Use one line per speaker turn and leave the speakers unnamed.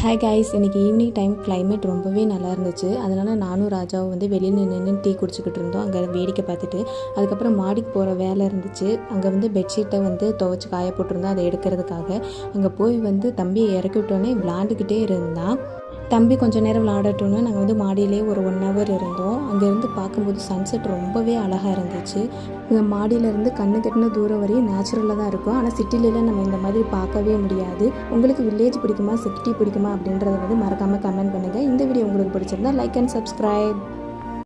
Hi guys, இன்றைக்கி evening time climate ரொம்பவே நல்லா இருந்துச்சு. அதனால் நானும் ராஜாவும் வந்து வெளியில் நின்று டீ குடிச்சிக்கிட்டு இருந்தோம். அங்கே வேடிக்கை பார்த்துட்டு அதுக்கப்புறம் மாடிக்கு போகிற வேலை இருந்துச்சு. அங்கே வந்து பெட்ஷீட்டை வந்து துவைச்சி காய போட்டிருந்தோம், அதை எடுக்கிறதுக்காக. அங்கே போய் வந்து தம்பியை இறக்கி விட்டோன்னே விளாண்டுக்கிட்டே இருந்தான். தம்பி கொஞ்சம் நேரம் விளாடட்டோன்னு நாங்கள் வந்து மாடியிலே ஒரு 1 hour இருந்தோம். அங்கேருந்து பார்க்கும்போது சன்செட் ரொம்பவே அழகாக இருந்துச்சு. இந்த மாடியிலேருந்து கண்ணு கட்டின தூரம் வரையும் நேச்சுரலாக தான் இருக்கும். ஆனால் சிட்டிலலாம் நம்ம இந்த மாதிரி பார்க்கவே முடியாது. உங்களுக்கு வில்லேஜ் பிடிக்குமா, சிட்டி பிடிக்குமா அப்படின்றத வந்து மறக்காமல் கமெண்ட் பண்ணுங்கள். இந்த வீடியோ உங்களுக்கு பிடிச்சிருந்தா லைக் அண்ட் சப்ஸ்கிரைப்.